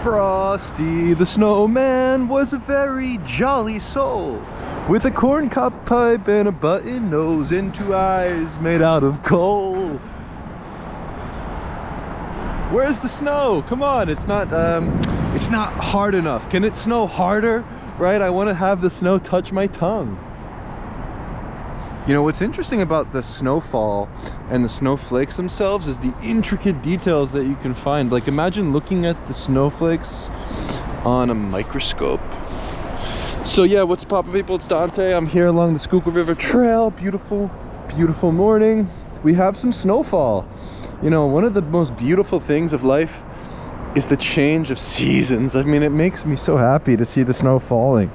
Frosty the Snowman was a very jolly soul, with a corncob pipe and a button nose and two eyes made out of coal. Where's the snow? Come on, it's not hard enough. Can it snow harder? Right? I want to have the snow touch my tongue. You know, what's interesting about the snowfall and the snowflakes themselves is the intricate details that you can find. Like, imagine looking at the snowflakes on a microscope. So yeah, what's poppin' people? It's Dante. I'm here along the Schuylkill River Trail. Beautiful, beautiful morning. We have some snowfall. You know, one of the most beautiful things of life is the change of seasons. I mean, it makes me so happy to see the snow falling.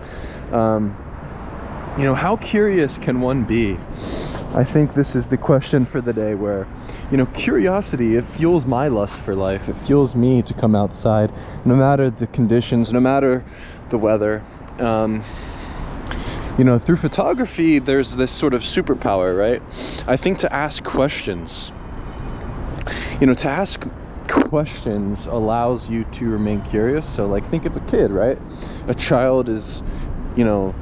You know, how curious can one be? I think this is the question for the day, where, you know, curiosity, it fuels my lust for life. It fuels me to come outside, no matter the conditions, no matter the weather. You know, through photography, there's this sort of superpower, right? I think to ask questions, you know, to ask questions allows you to remain curious. So, like, think of a kid, right? A child is, you know,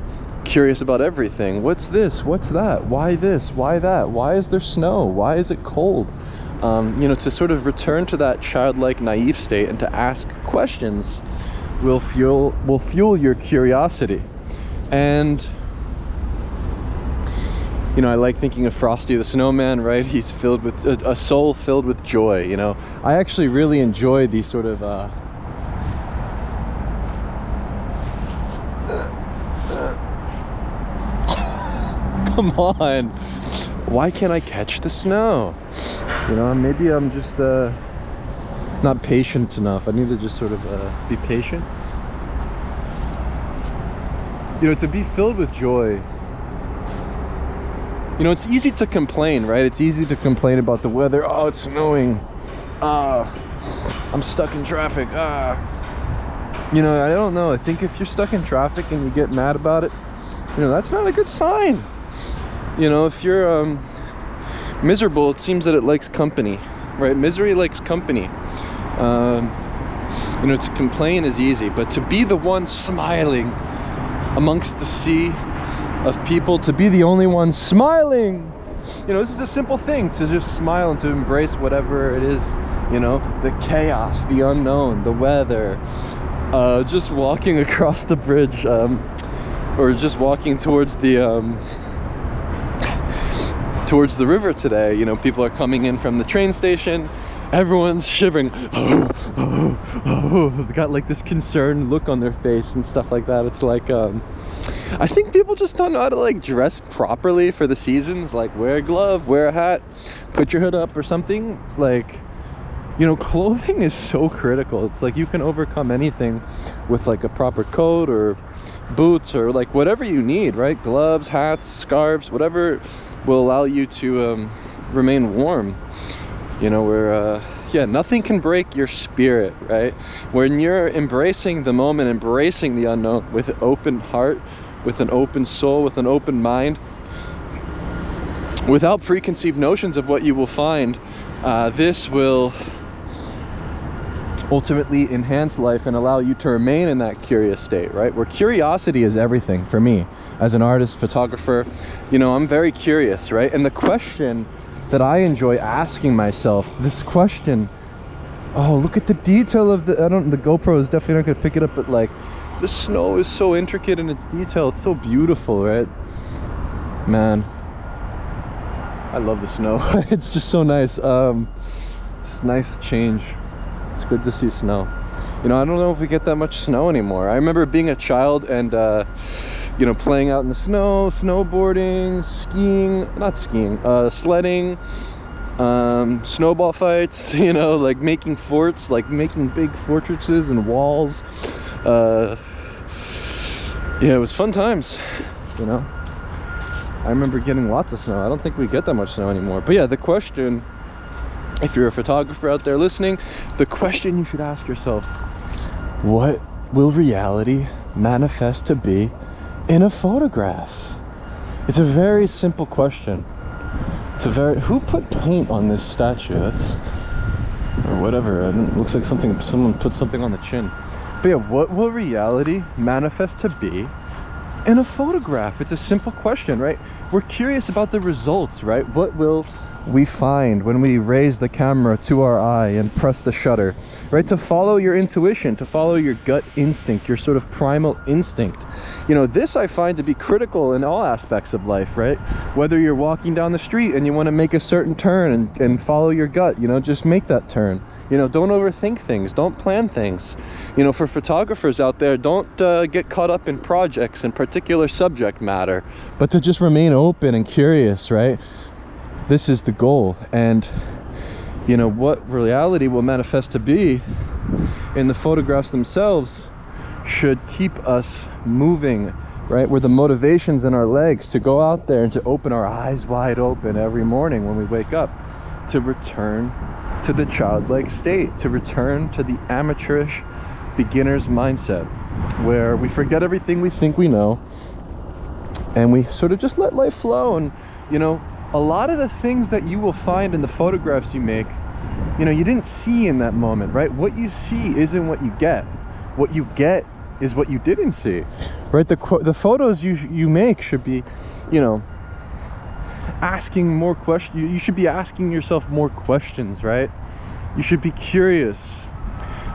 curious about everything. What's this? What's that? Why this? Why that? Why is there snow? Why is it cold? You know, to sort of return to that childlike, naive state and to ask questions will fuel your curiosity. And you know, I like thinking of Frosty the Snowman, right? He's filled with a soul filled with joy. You know, I actually really enjoy these sort of come on, why can't I catch the snow? You know, maybe I'm just not patient enough. I need to just sort of be patient. You know, to be filled with joy. You know, it's easy to complain, right? It's easy to complain about the weather. Oh, it's snowing. I'm stuck in traffic. You know, I don't know. I think if you're stuck in traffic and you get mad about it, you know, that's not a good sign. You know, if you're miserable, it seems that it likes company, right? Misery likes company. You know, to complain is easy, but to be the one smiling amongst the sea of people, to be the only one smiling, you know, this is a simple thing, to just smile and to embrace whatever it is, you know, the chaos, the unknown, the weather, just walking across the bridge, or just walking towards the river today. You know, people are coming in from the train station, everyone's shivering. They got like this concerned look on their face and stuff like that. It's like, I think people just don't know how to like dress properly for the seasons. Like, wear a glove, wear a hat, put your hood up or something. Like, you know, clothing is so critical. It's like you can overcome anything with like a proper coat or boots or like whatever you need, right? Gloves, hats, scarves, whatever will allow you to remain warm. You know, where yeah, nothing can break your spirit, right? When you're embracing the moment, embracing the unknown with an open heart, with an open soul, with an open mind, without preconceived notions of what you will find, this will ultimately enhance life and allow you to remain in that curious state, right? Where curiosity is everything for me as an artist, photographer. You know, I'm very curious, right? And the question that I enjoy asking myself, this question, oh, look at the detail of the GoPro is definitely not going to pick it up, but like, the snow is so intricate in its detail. It's so beautiful, right? Man, I love the snow. It's just so nice. Just nice change. It's good to see snow. You know, I don't know if we get that much snow anymore. I remember being a child and, you know, playing out in the snow, snowboarding, sledding, snowball fights, you know, like making forts, like making big fortresses and walls. Yeah, it was fun times, you know. I remember getting lots of snow. I don't think we get that much snow anymore. But yeah, the question, if you're a photographer out there listening, the question you should ask yourself, what will reality manifest to be in a photograph? It's a very simple question. Who put paint on this statue? or whatever. It looks like someone put something on the chin. But yeah, what will reality manifest to be in a photograph? It's a simple question, right? We're curious about the results, right? What will we find when we raise the camera to our eye and press the shutter, right? To follow your intuition, to follow your gut instinct, your sort of primal instinct. You know, this I find to be critical in all aspects of life, right? Whether you're walking down the street and you want to make a certain turn and follow your gut, you know, just make that turn. You know, don't overthink things, don't plan things. You know, for photographers out there, don't get caught up in projects and particular subject matter, but to just remain open and curious, right? This is the goal. And you know, what reality will manifest to be in the photographs themselves should keep us moving, right? Where the motivations in our legs to go out there and to open our eyes wide open every morning when we wake up, to return to the childlike state, to return to the amateurish beginner's mindset, where we forget everything we think we know and we sort of just let life flow. And you know, a lot of the things that you will find in the photographs you make, you know, you didn't see in that moment, right? What you see isn't what you get. What you get is what you didn't see, right? The photos you make should be, you know, asking more questions. You should be asking yourself more questions, right? You should be curious.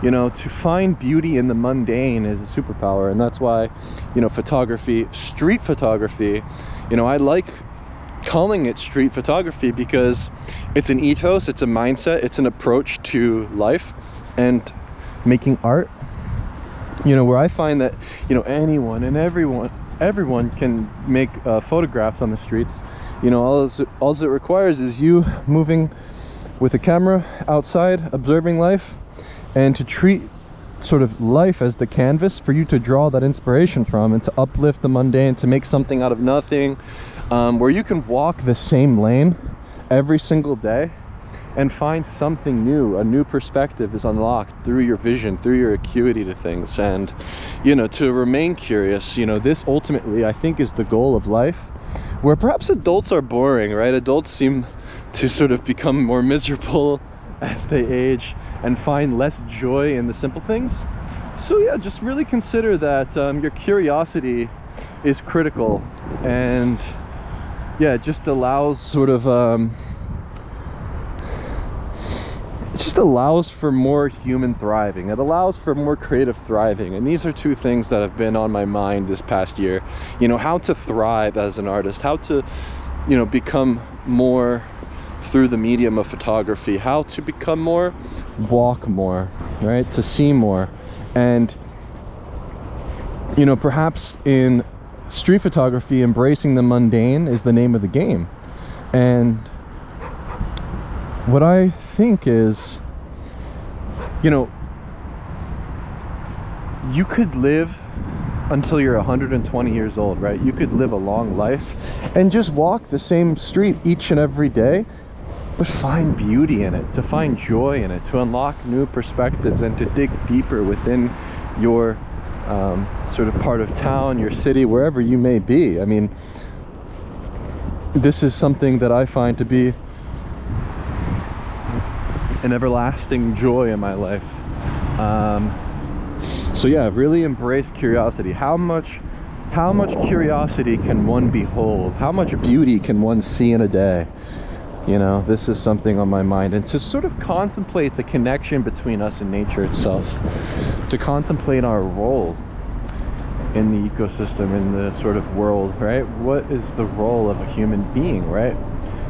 You know, to find beauty in the mundane is a superpower. And that's why, you know, photography, street photography, you know, I like calling it street photography because it's an ethos, it's a mindset, it's an approach to life and making art. You know, where I find that, you know, anyone and everyone can make photographs on the streets. You know, all it requires is you moving with a camera outside, observing life, and to treat sort of life as the canvas for you to draw that inspiration from and to uplift the mundane, to make something out of nothing, where you can walk the same lane every single day and find something new. A new perspective is unlocked through your vision, through your acuity to things. And, you know, to remain curious, you know, this ultimately I think is the goal of life, where perhaps adults are boring, right? Adults seem to sort of become more miserable as they age and find less joy in the simple things. So yeah, just really consider that your curiosity is critical, and yeah, it just allows sort of it just allows for more human thriving. It allows for more creative thriving. And these are two things that have been on my mind this past year. You know, how to thrive as an artist, how to, you know, become more through the medium of photography, how to become more, walk more, right? To see more. And, you know, perhaps in street photography, embracing the mundane is the name of the game. And what I think is, you know, you could live until you're 120 years old, right? You could live a long life and just walk the same street each and every day, but find beauty in it, to find joy in it, to unlock new perspectives, and to dig deeper within your sort of part of town, your city, wherever you may be. I mean, this is something that I find to be an everlasting joy in my life. So yeah, really embrace curiosity. How much curiosity can one behold? How much beauty can one see in a day? You know, this is something on my mind. And to sort of contemplate the connection between us and nature itself, to contemplate our role in the ecosystem, in the sort of world, right? What is the role of a human being, right?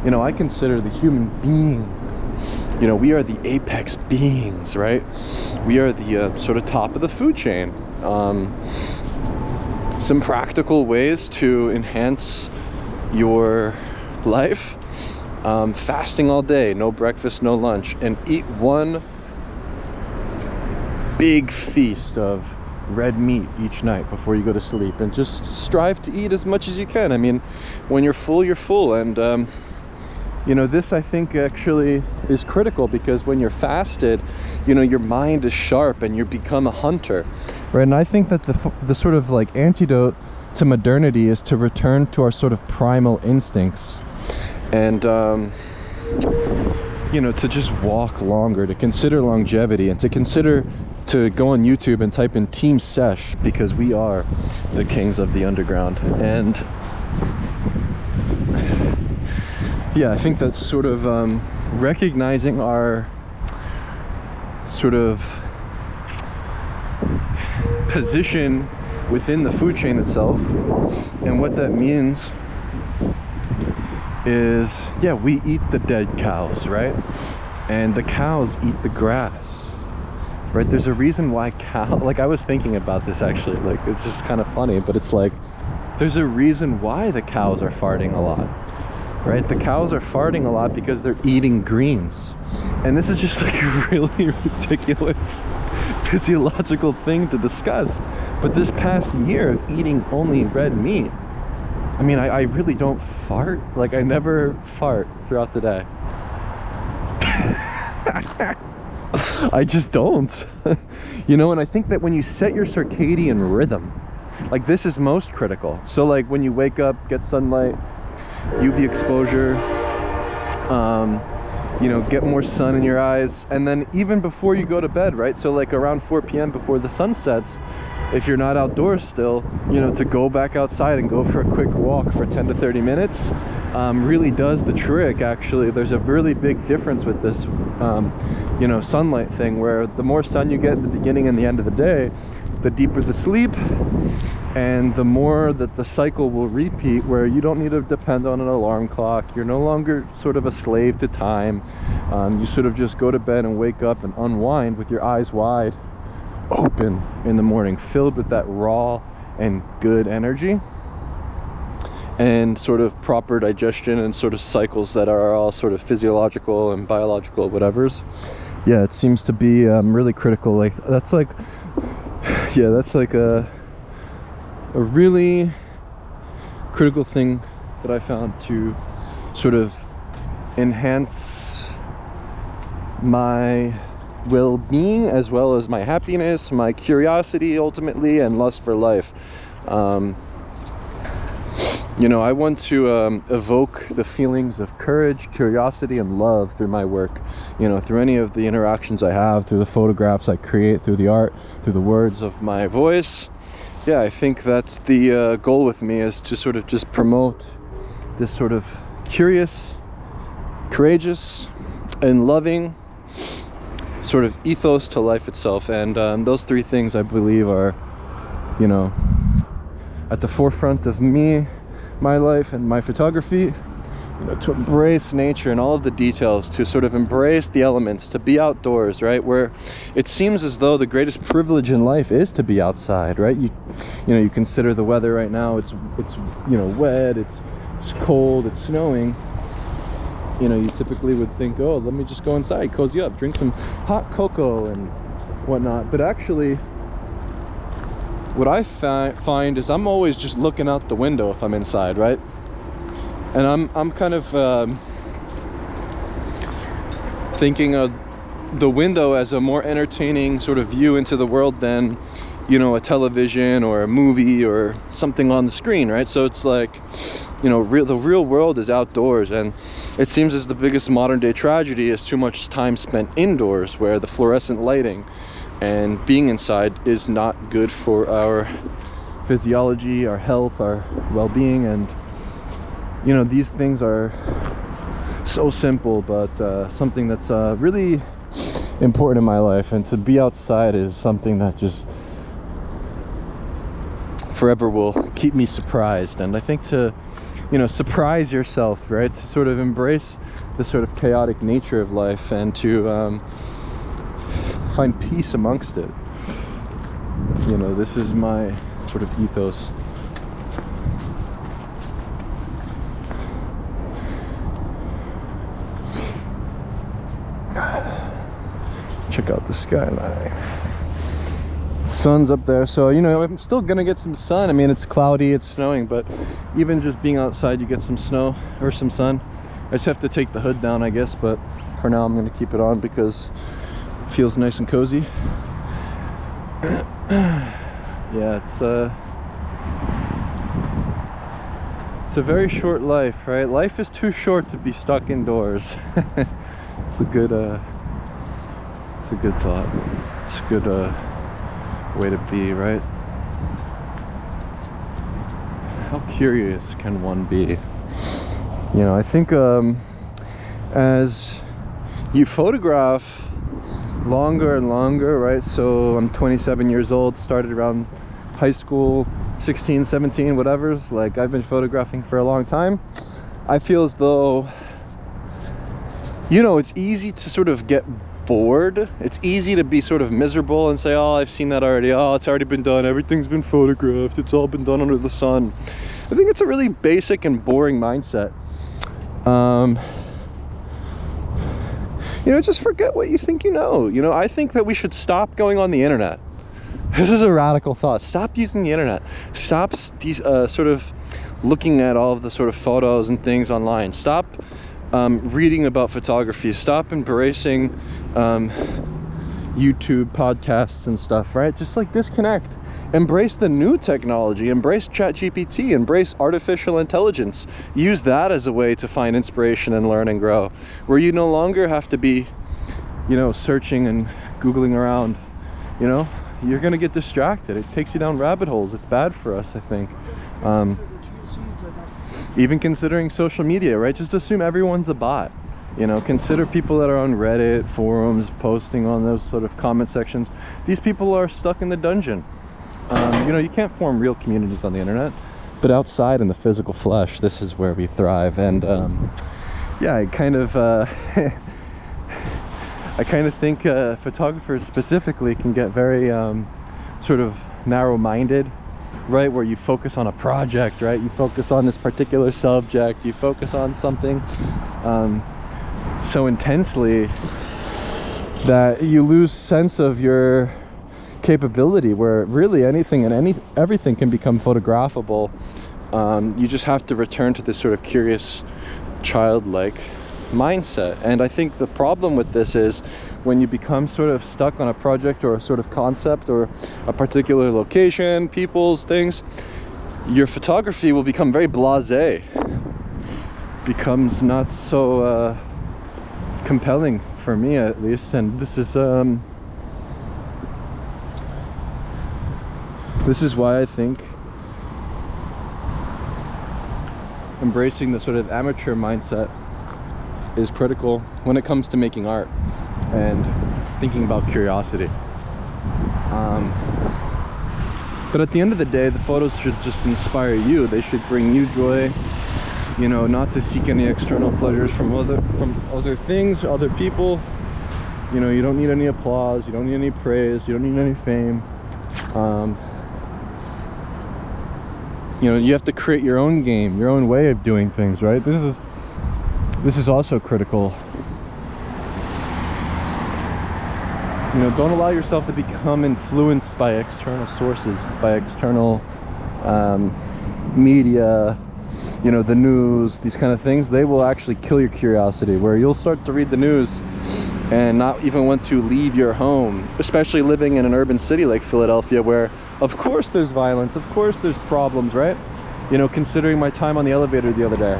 You know, I consider the human being, you know, we are the apex beings, right? We are the sort of top of the food chain. Some practical ways to enhance your life: fasting all day, no breakfast, no lunch, and eat one big feast of red meat each night before you go to sleep, and just strive to eat as much as you can. I mean, when you're full, you're full. And you know, this I think actually is critical, because when you're fasted, you know, your mind is sharp and you become a hunter, right? And I think that the sort of like antidote to modernity is to return to our sort of primal instincts. And you know, to just walk longer, to consider longevity, and to consider to go on YouTube and type in Team Sesh, because we are the kings of the underground. And yeah, I think that's sort of recognizing our sort of position within the food chain itself. And what that means is, yeah, we eat the dead cows, right? And the cows eat the grass, right? There's a reason why like, I was thinking about this actually, like, it's just kind of funny, but it's like, there's a reason why the cows are farting a lot, right? The cows are farting a lot because they're eating greens. And this is just like a really ridiculous physiological thing to discuss. But this past year of eating only red meat, I mean, I really don't fart. Like, I never fart throughout the day. I just don't. You know, and I think that when you set your circadian rhythm, like, this is most critical. So like when you wake up, get sunlight, UV exposure, you know, get more sun in your eyes, and then even before you go to bed, right? So like around 4 p.m. before the sun sets, if you're not outdoors still, you know, to go back outside and go for a quick walk for 10 to 30 minutes really does the trick. Actually, there's a really big difference with this you know, sunlight thing, where the more sun you get at the beginning and the end of the day, the deeper the sleep, and the more that the cycle will repeat, where you don't need to depend on an alarm clock. You're no longer sort of a slave to time. You sort of just go to bed and wake up and unwind with your eyes wide open in the morning, filled with that raw and good energy, and sort of proper digestion and sort of cycles that are all sort of physiological and biological whatevers. Yeah, it seems to be really critical. Like, that's like, yeah, that's like a really critical thing that I found to sort of enhance my well-being, as well as my happiness, my curiosity ultimately, and lust for life. You know, I want to evoke the feelings of courage, curiosity, and love through my work. You know, through any of the interactions I have, through the photographs I create, through the art, through the words of my voice. Yeah, I think that's the goal with me, is to sort of just promote this sort of curious, courageous, and loving sort of ethos to life itself. And those three things, I believe, are, you know, at the forefront of me, my life, and my photography. You know, to embrace nature and all of the details, to sort of embrace the elements, to be outdoors, right? Where it seems as though the greatest privilege in life is to be outside, right? You know, you consider the weather right now. It's you know, wet. It's cold. It's snowing. You know, you typically would think, oh, let me just go inside, cozy up, drink some hot cocoa and whatnot. But actually, what I find is I'm always just looking out the window if I'm inside, right? And I'm kind of thinking of the window as a more entertaining sort of view into the world than, you know, a television or a movie or something on the screen, right? So it's like, you know, the real world is outdoors, and it seems as the biggest modern day tragedy is too much time spent indoors, where the fluorescent lighting and being inside is not good for our physiology, our health, our well-being. And you know, these things are so simple, but something that's really important in my life. And to be outside is something that just forever will keep me surprised. And I think to, you know, surprise yourself, right? To sort of embrace the sort of chaotic nature of life, and to find peace amongst it. You know, this is my sort of ethos. Check out the skyline. Sun's up there, so you know, I'm still gonna get some sun. I mean, it's cloudy, it's snowing, but even just being outside, you get some snow or some sun. I just have to take the hood down, I guess, but for now I'm gonna keep it on because it feels nice and cozy. Yeah, it's It's a very short life, right? Life is too short to be stuck indoors. It's a good thought. It's a good way to be, right? How curious can one be? You know, I think as you photograph longer and longer, right? So I'm 27 years old, started around high school, 16, 17, whatever. Like, I've been photographing for a long time. I feel as though, you know, it's easy to sort of get bored. It's easy to be sort of miserable and say, oh, I've seen that already. Oh, it's already been done. Everything's been photographed. It's all been done under the sun. I think it's a really basic and boring mindset. You know, just forget what you think you know. You know, I think that we should stop going on the internet. This is a radical thought. Stop using the internet. Stop sort of looking at all of the sort of photos and things online. Stop reading about photography. Stop embracing YouTube podcasts and stuff, right? Just like disconnect. Embrace the new technology. Embrace ChatGPT. Embrace artificial intelligence. Use that as a way to find inspiration and learn and grow, where you no longer have to be, you know, searching and Googling around. You know, you're gonna get distracted. It takes you down rabbit holes. It's bad for us, I think. Even considering social media, right? Just assume everyone's a bot. You know, consider people that are on Reddit forums posting on those sort of comment sections. These people are stuck in the dungeon. You know, you can't form real communities on the internet, but outside in the physical flesh, this is where we thrive. And yeah, I kind of think photographers specifically can get very sort of narrow-minded, right? Where you focus on a project, right? You focus on this particular subject, you focus on something so intensely that you lose sense of your capability, where really anything and everything can become photographable. You just have to return to this sort of curious, childlike mindset. And I think the problem with this is when you become sort of stuck on a project or a sort of concept or a particular location, people's things, your photography will become very blasé, becomes not so compelling, for me at least. And this is why I think embracing the sort of amateur mindset is critical when it comes to making art and thinking about curiosity. But at the end of the day, the photos should just inspire you. They should bring you joy, you know, not to seek any external pleasures from other things, other people. You know, you don't need any applause, you don't need any praise, you don't need any fame. You know, you have to create your own game, your own way of doing things, right? This is also critical. You know, don't allow yourself to become influenced by external sources, by external media, you know, the news, these kind of things. They will actually kill your curiosity, where you'll start to read the news and not even want to leave your home, especially living in an urban city like Philadelphia, where of course there's violence, of course there's problems, right? You know, considering my time on the elevator the other day,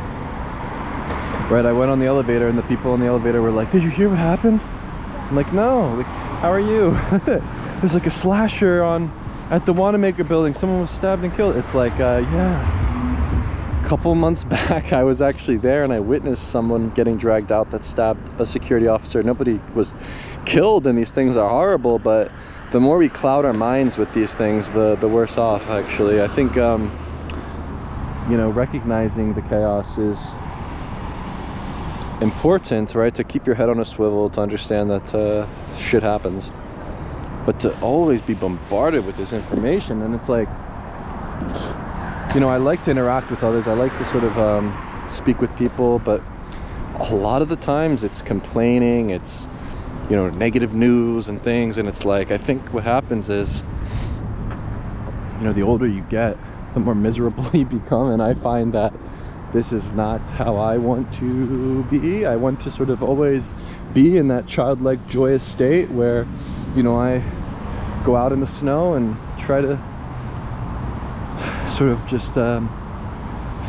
right? I went on the elevator and the people on the elevator were like, did you hear what happened? I'm like, no. Like, how are you? There's like a slasher at the Wanamaker building. Someone was stabbed and killed. It's like, yeah. A couple months back, I was actually there and I witnessed someone getting dragged out that stabbed a security officer. Nobody was killed, and these things are horrible, but the more we cloud our minds with these things, the worse off, actually. I think, you know, recognizing the chaos is important, right? To keep your head on a swivel, to understand that shit happens, but to always be bombarded with this information. And it's like, you know, I like to interact with others, I like to sort of speak with people, but a lot of the times it's complaining, it's, you know, negative news and things. And it's like, I think what happens is, you know, the older you get, the more miserable you become. And I find that this is not how I want to be. I want to sort of always be in that childlike, joyous state where, you know, I go out in the snow and try to sort of just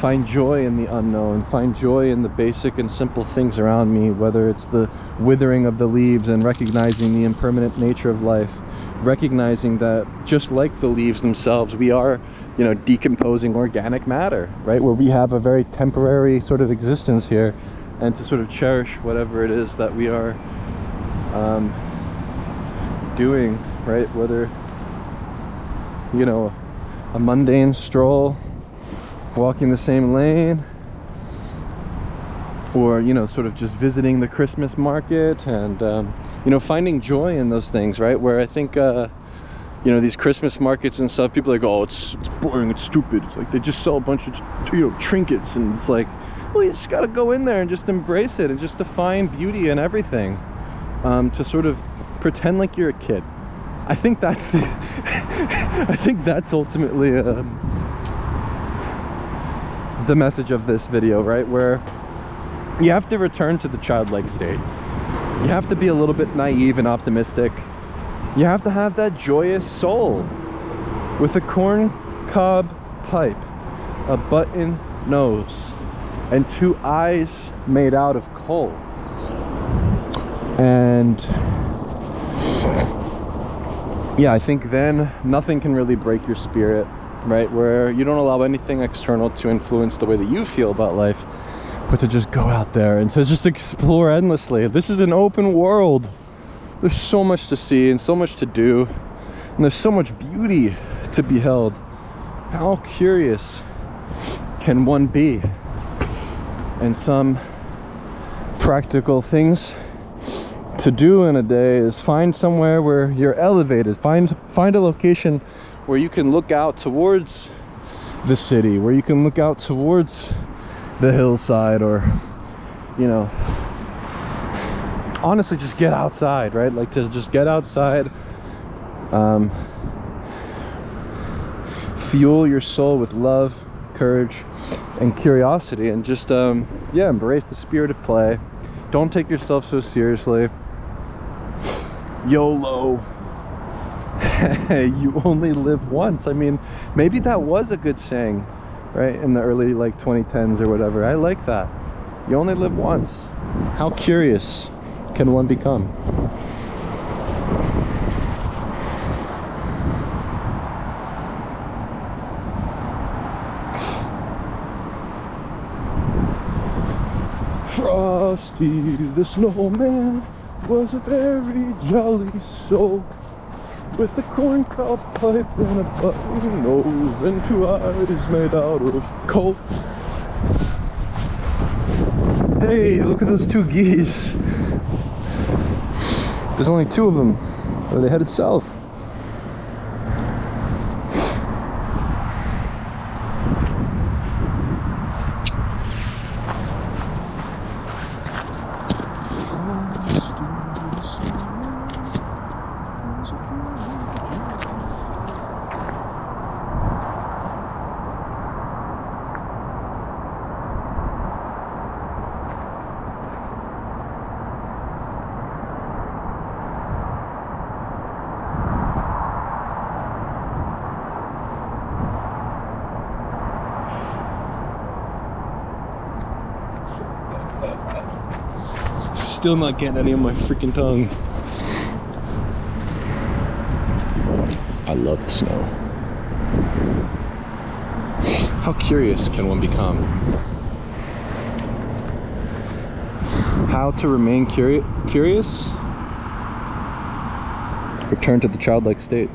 find joy in the unknown, find joy in the basic and simple things around me, whether it's the withering of the leaves and recognizing the impermanent nature of life, recognizing that just like the leaves themselves, we are, you know, decomposing organic matter, right? Where we have a very temporary sort of existence here, and to sort of cherish whatever it is that we are doing, right? Whether, you know, a mundane stroll, walking the same lane, or, you know, sort of just visiting the Christmas market, and you know, finding joy in those things, right? Where I think you know, these Christmas markets and stuff, people are like, oh, it's boring, it's stupid, it's like they just sell a bunch of, you know, trinkets, and it's like, well, you just gotta go in there and just embrace it, and just to find beauty in everything, to sort of pretend like you're a kid. I think that's the I think that's ultimately the message of this video, right? Where you have to return to the childlike state. You have to be a little bit naive and optimistic. You have to have that joyous soul with a corn cob pipe, a button nose, and 2 eyes made out of coal. And yeah, I think then nothing can really break your spirit, right? Where you don't allow anything external to influence the way that you feel about life, but to just go out there and to just explore endlessly. This is an open world. There's so much to see and so much to do, and there's so much beauty to be held. How curious can one be? And some practical things to do in a day is find somewhere where you're elevated. Find a location where you can look out towards the city, where you can look out towards the hillside, or, you know, honestly, just get outside, right? Like, to just get outside, fuel your soul with love, courage, and curiosity, and just yeah, embrace the spirit of play. Don't take yourself so seriously. YOLO. You only live once. I mean, maybe that was a good saying, right, in the early, like, 2010s or whatever. I like that. You only live once. How curious can one become? Frosty the Snowman was a very jolly soul, with a corncob pipe and a button nose and 2 eyes made out of coal. Hey, look at those 2 geese. There's only 2 of them. Are they headed south? Still not getting any on my freaking tongue. I love the snow. How curious can one become? How to remain curious? Return to the childlike state.